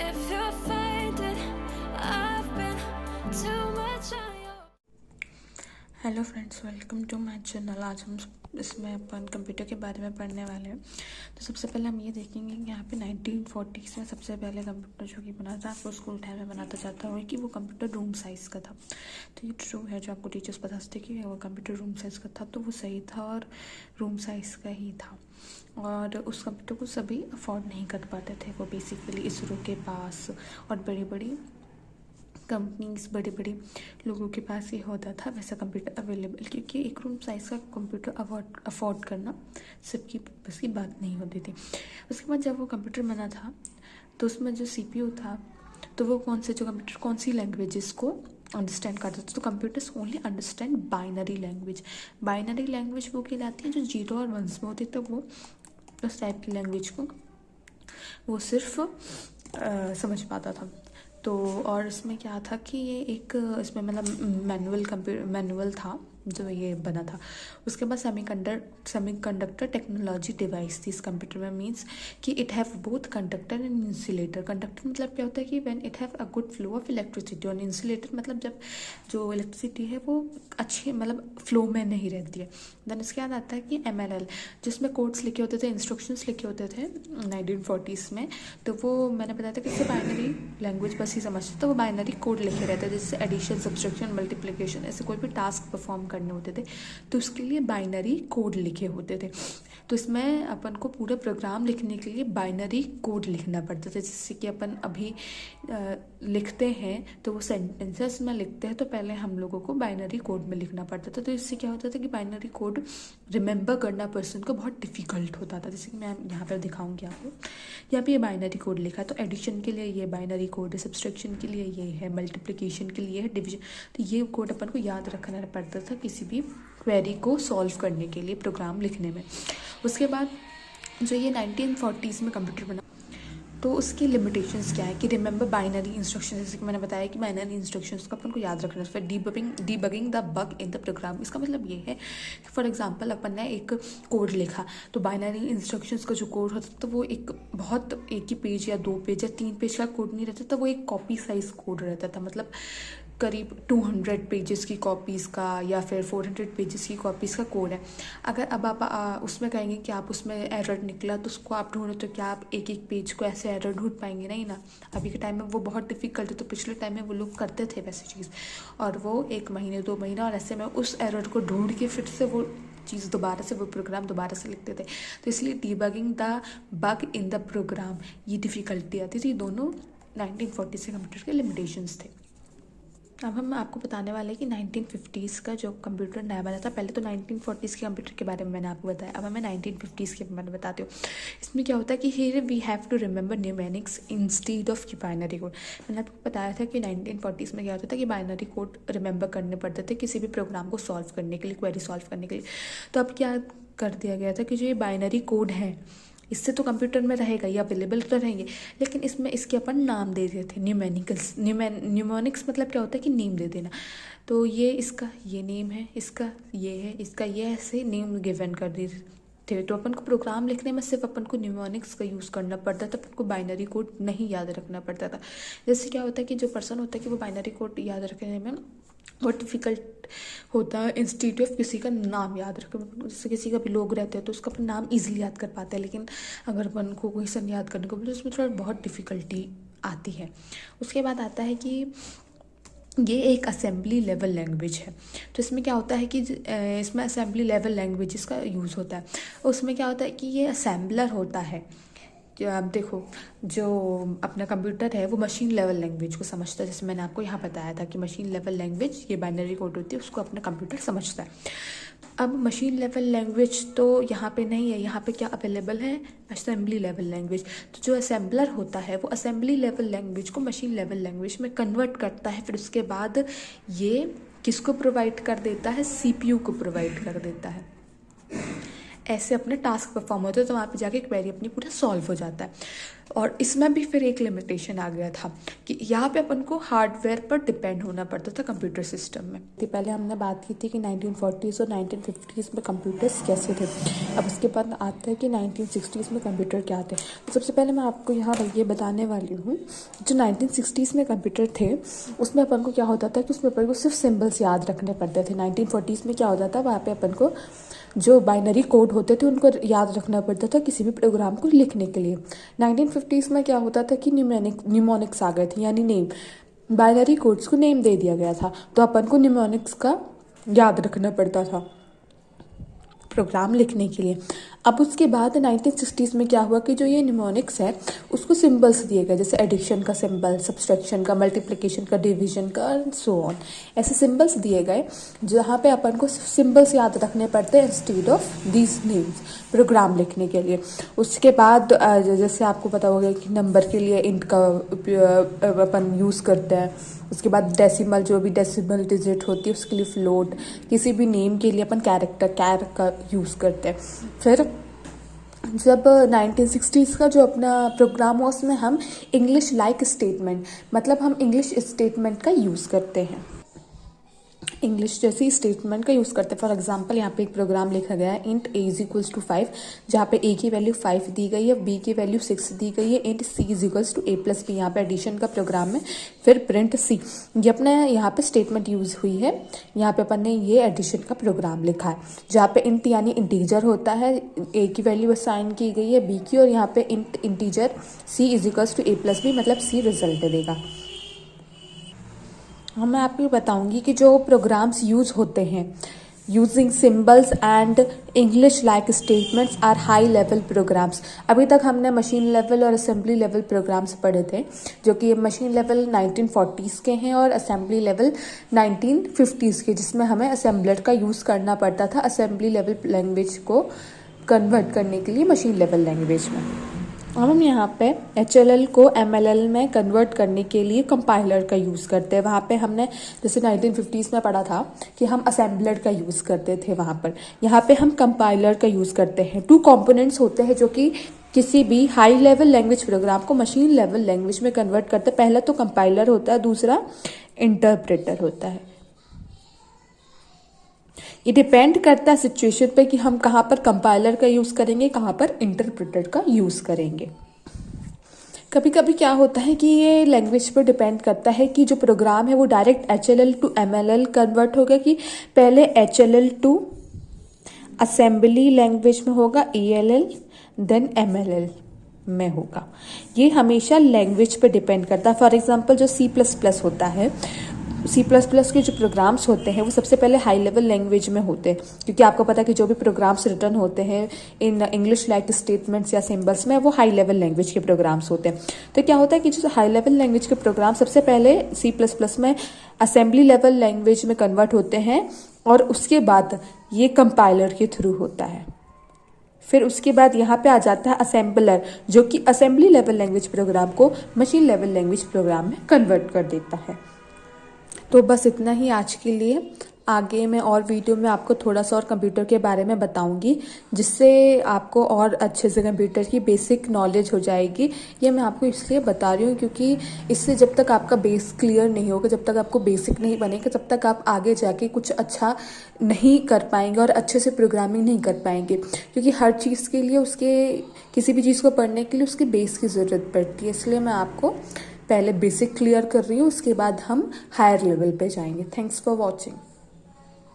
if you find it. I've been too much on your. Hello friends, welcome to my channel. आज हम इसमें अपन computer के बारे में पढ़ने वाले हैं। तो सबसे पहले हम ये देखेंगे कि यहाँ पे 1940s में सबसे पहले कंप्यूटर जो कि बना था, आपको स्कूल टाइम में बनाता जाता है कि वो कंप्यूटर रूम साइज़ का था। तो ये ट्रू है जो आपको टीचर्स बताते कि वो कंप्यूटर रूम साइज़ का था, तो वो सही था और रूम साइज़ का ही था। और उस कंप्यूटर को सभी अफोर्ड नहीं कर पाते थे। वो बेसिकली इसरो के पास और बड़ी बड़ी कंपनीज, बड़े बड़े लोगों के पास ये होता था वैसा कंप्यूटर अवेलेबल, क्योंकि एक रूम साइज़ का कंप्यूटर अफोर्ड करना सबकी बस की बात नहीं होती थी। उसके बाद जब वो कंप्यूटर बना था तो उसमें जो सीपीयू था, तो वो कंप्यूटर कौन सी लैंग्वेजेस को अंडरस्टैंड करता था। तो computers only understand binary language. Binary language वो कहलाती है जो 0 और 1 में होती है। तो वो उस टाइप की लैंग्वेज को वो सिर्फ समझ पाता था। तो और इसमें क्या था कि ये एक इसमें मतलब मैनुअल था जो ये बना था। उसके बाद सेमीकंडक्टर टेक्नोलॉजी डिवाइस थी इस कंप्यूटर में। मीन्स कि it have both conductor and insulator. Conductor मतलब क्या होता है कि when it have a good flow of electricity, और इंसुलेटर मतलब जब जो इलेक्ट्रिसिटी है वो अच्छी मतलब फ्लो में नहीं रहती है। देन इसके बाद आता है कि MLL, जिसमें कोड्स लिखे होते थे, इंस्ट्रक्शंस लिखे होते थे 1940s में। तो वो मैंने बताया था कि इससे बाइनरी लैंग्वेज बस ही समझते, तो वो बाइनरी कोड लिखे रहते थे, जैसे एडिशन, सब्सट्रैक्शन, मल्टीप्लिकेशन, ऐसे कोई भी टास्क परफॉर्म करने होते थे तो उसके लिए बाइनरी कोड लिखे होते थे। तो इसमें अपन को पूरा प्रोग्राम लिखने के लिए बाइनरी कोड लिखना पड़ता था। जैसे कि अपन अभी लिखते हैं तो वो सेंटेंसेस में लिखते हैं तो पहले हम लोगों को बाइनरी कोड में लिखना पड़ता था। तो इससे क्या होता था कि बाइनरी कोड रिमेंबर करना पर्सन को बहुत डिफिकल्ट होता था। जैसे कि मैं यहाँ पर दिखाऊंगी आपको। यहाँ पे ये बाइनरी कोड लिखा है, तो एडिशन के लिए ये बाइनरी कोड है, सब्सट्रैक्शन के लिए ये है, मल्टीप्लिकेशन के लिए है, डिवीजन। तो ये कोड अपन को याद रखना पड़ता था किसी भी क्वेरी को सॉल्व करने के लिए, प्रोग्राम लिखने में। उसके बाद जो ये 1940s में कंप्यूटर बना, तो उसकी लिमिटेशंस क्या है कि रिमेंबर बाइनरी इंस्ट्रक्शंस। जैसे कि मैंने बताया कि बाइनरी इंस्ट्रक्शंस को अपन को याद रखना है। फिर debugging the bug in the program. इसका मतलब ये है कि फॉर एग्जांपल अपन ने एक कोड लिखा, तो बाइनरी इंस्ट्रक्शंस का जो कोड होता था तो वो एक ही पेज या 2 पेज या 3 पेज का कोड नहीं रहता था, वो एक कॉपी साइज कोड रहता था। मतलब करीब 200 पेजेस की कॉपीज़ का या फिर 400 पेजेस की कॉपीज़ का कोड है। अगर अब आप उसमें कहेंगे कि आप उसमें एरर निकला तो उसको आप ढूंढो, तो क्या आप एक एक पेज को ऐसे एरर ढूंढ पाएंगे? नहीं ना। अभी के टाइम में वो बहुत डिफिकल्ट है। तो पिछले टाइम में वो लोग करते थे वैसी चीज़, और वो 1 महीने 2 महीना और ऐसे में उस एरर को ढूंढ के फिर से वो चीज़ दोबारा से, वो प्रोग्राम दोबारा से लिखते थे। तो इसलिए debugging the bug in the program ये डिफ़िकल्टी आती थी। दोनों 1940 से कंप्यूटर के लिमिटेशंस थे। अब हम आपको बताने वाले हैं कि 1950s का जो कंप्यूटर नया बना था। पहले तो 1940s के कंप्यूटर के बारे में मैंने आपको बताया, अब मैं 1950s के बारे में बताती हूँ। इसमें क्या होता है कि here we have to remember numerics instead of की बाइनरी कोड। मैंने आपको बताया था कि 1940s में क्या होता था कि बाइनरी कोड रिमेंबर करने पड़ते थे किसी भी प्रोग्राम को सॉल्व करने के लिए, क्वेरी सॉल्व करने के लिए। तो अब क्या कर दिया गया था कि जो ये बाइनरी कोड है इससे तो कंप्यूटर में रहेगा, ये अवेलेबल तो रहेंगे, लेकिन इसमें इसके अपन नाम दे देते थे, न्यूमेरिक्स मतलब क्या होता है कि नेम दे देना। तो ये इसका ये नेम है, इसका ये है, इसका ये, ऐसे नेम गिवन कर देते थे। तो अपन को प्रोग्राम लिखने में सिर्फ अपन को न्यूमेरिक्स का यूज़ करना पड़ता था, अपन को बाइनरी कोड नहीं याद रखना पड़ता था। जैसे क्या होता है कि जो पर्सन होता है कि वो बाइनरी कोड याद रखने में बहुत डिफ़िकल्ट होता है इंस्टीट्यूट ऑफ किसी का नाम याद रखें। जैसे किसी का भी लोग रहते हैं तो उसका अपन नाम ईजिली याद कर पाते हैं, लेकिन अगर अपन को कोई सन याद करने को बोले तो उसमें थोड़ा बहुत डिफ़िकल्टी आती है। उसके बाद आता है कि ये एक असेंबली लेवल लैंग्वेज है। तो इसमें क्या होता है कि इसमें असेंबली लेवल लैंग्वेजेस का यूज़ होता है। उसमें क्या होता है कि ये असेंबलर होता है। आप देखो, जो अपना कंप्यूटर है वो मशीन लेवल लैंग्वेज को समझता है। जैसे मैंने आपको यहाँ बताया था कि मशीन लेवल लैंग्वेज ये बाइनरी कोड होती है, उसको अपना कंप्यूटर समझता है। अब मशीन लेवल लैंग्वेज तो यहाँ पे नहीं है, यहाँ पे क्या अवेलेबल है? Assembly level language. तो जो असेंबलर होता है वो असेंबली लेवल लैंग्वेज को मशीन लेवल लैंग्वेज में कन्वर्ट करता है। फिर उसके बाद ये किसको प्रोवाइड कर देता है? CPU को प्रोवाइड कर देता है। ऐसे अपने टास्क परफॉर्म होते हैं, तो वहाँ पे जाके क्वेरी अपनी पूरा सॉल्व हो जाता है। और इसमें भी फिर एक लिमिटेशन आ गया था कि यहाँ पे अपन को हार्डवेयर पर डिपेंड होना पड़ता था कंप्यूटर सिस्टम में। पहले हमने बात की थी कि 1940s और 1950s में कंप्यूटर्स कैसे थे। अब उसके बाद आता है कि 1960s में कंप्यूटर क्या थे। तो सबसे पहले मैं आपको यहाँ ये बताने वाली हूँ, जो 1960s में कंप्यूटर थे उसमें अपन को क्या होता था कि उसमें अपन को सिर्फ सिम्बल्स याद रखने पड़ते थे। 1940s में क्या होता था, वहाँ पे अपन को जो बाइनरी कोड होते थे उनको याद रखना पड़ता था किसी भी प्रोग्राम को लिखने के लिए। 1950s में क्या होता था कि न्यूमोनिक्स आ गए थे, यानी नेम, बाइनरी कोड्स को नेम दे दिया गया था, तो अपन को न्यूमोनिक्स का याद रखना पड़ता था प्रोग्राम लिखने के लिए। अब उसके बाद 1960s में क्या हुआ कि जो ये निमोनिक्स है उसको सिंबल्स दिए गए, जैसे एडिशन का सिंबल, सब्सट्रैक्शन का, मल्टीप्लिकेशन का, डिवीजन का, सो ऑन। ऐसे सिंबल्स दिए गए जहाँ पे अपन को सिंबल्स याद रखने पड़ते हैं instead of these names program लिखने के लिए। उसके बाद जैसे आपको पता होगा कि नंबर के लिए इंट का अपन यूज़ करते हैं। उसके बाद डेसिमल, जो भी डेसिमल डिजिट होती है उसके लिए फ्लोट, किसी भी नेम के लिए अपन कैर का यूज़ करते हैं। फिर जब 1960s का जो अपना प्रोग्राम हुआ उसमें हम इंग्लिश लाइक स्टेटमेंट, मतलब हम इंग्लिश स्टेटमेंट का यूज़ करते हैं, इंग्लिश जैसी स्टेटमेंट का यूज़ करते हैं। फॉर एग्जांपल यहाँ पे एक प्रोग्राम लिखा गया है int a is equals to 5, जहाँ पे a की वैल्यू 5 दी गई है, b की वैल्यू 6 दी गई है, int c is equals to a plus b, यहाँ पे एडिशन का प्रोग्राम है। फिर प्रिंट c, ये अपने यहाँ पे स्टेटमेंट यूज़ हुई है। यहाँ पे अपन ने ये एडिशन का प्रोग्राम लिखा है, जहाँ पे इंट यानी इंटीजर होता है, a की वैल्यू असाइन की गई है b की, और यहाँ पे int integer c is equals to a plus b, मतलब c रिजल्ट देगा। मैं आपको बताऊंगी कि जो प्रोग्राम्स यूज़ होते हैं using symbols and English like statements are high level programs. अभी तक हमने मशीन लेवल और असेंबली लेवल प्रोग्राम्स पढ़े थे, जो कि मशीन लेवल 1940s के हैं और असेंबली लेवल 1950s के, जिसमें हमें असेंबलर का यूज़ करना पड़ता था असेंबली लेवल लैंग्वेज को कन्वर्ट करने के लिए मशीन लेवल लैंग्वेज में। अब हम यहाँ पे HLL को MLL में कन्वर्ट करने के लिए कंपाइलर का यूज़ करते हैं। वहाँ पे हमने जैसे 1950s में पढ़ा था कि हम असेंबलर का यूज़ करते थे, वहाँ पर यहाँ पे हम कंपाइलर का यूज़ करते हैं। 2 कंपोनेंट्स होते हैं जो कि किसी भी हाई लेवल लैंग्वेज प्रोग्राम को मशीन लेवल लैंग्वेज में कन्वर्ट करते हैं। पहला तो कंपाइलर होता है, दूसरा इंटरप्रेटर होता है। ये डिपेंड करता है सिचुएशन पे कि हम कहाँ पर कंपाइलर का यूज़ करेंगे, कहाँ पर इंटरप्रेटर का यूज़ करेंगे। कभी कभी क्या होता है कि ये लैंग्वेज पर डिपेंड करता है कि जो प्रोग्राम है वो direct HLL to MLL convert होगा कि पहले HLL टू असेंबली लैंग्वेज में होगा ELL, देन MLL में होगा। ये हमेशा लैंग्वेज पर डिपेंड करता है। फॉर एग्जांपल जो C++ होता है, C++ के जो प्रोग्राम्स होते हैं वो सबसे पहले हाई लेवल लैंग्वेज में होते हैं, क्योंकि आपको पता है कि जो भी प्रोग्राम्स रिटर्न होते हैं इन इंग्लिश लाइक स्टेटमेंट्स या सिंबल्स में, वो हाई लेवल लैंग्वेज के प्रोग्राम्स होते हैं। तो क्या होता है कि जो हाई लेवल लैंग्वेज के प्रोग्राम सबसे पहले C++ में असेंबली लेवल लैंग्वेज में कन्वर्ट होते हैं, और उसके बाद ये कंपाइलर के थ्रू होता है। फिर उसके बाद यहाँ पे आ जाता है असेंबलर, जो कि असेंबली लेवल लैंग्वेज प्रोग्राम को मशीन लेवल लैंग्वेज प्रोग्राम में कन्वर्ट कर देता है। तो बस इतना ही आज के लिए। आगे मैं और वीडियो में आपको थोड़ा सा और कंप्यूटर के बारे में बताऊंगी, जिससे आपको और अच्छे से कंप्यूटर की बेसिक नॉलेज हो जाएगी। ये मैं आपको इसलिए बता रही हूँ क्योंकि इससे जब तक आपका बेस क्लियर नहीं होगा, जब तक आपको बेसिक नहीं बनेगा, तब तक आप आगे जाके कुछ अच्छा नहीं कर पाएंगे और अच्छे से प्रोग्रामिंग नहीं कर पाएंगे, क्योंकि हर चीज़ के लिए उसके किसी भी चीज़ को पढ़ने के लिए उसके बेस की ज़रूरत पड़ती है। इसलिए मैं आपको पहले बेसिक क्लियर कर रही हूँ, उसके बाद हम हायर लेवल पे जाएंगे। Thanks for watching.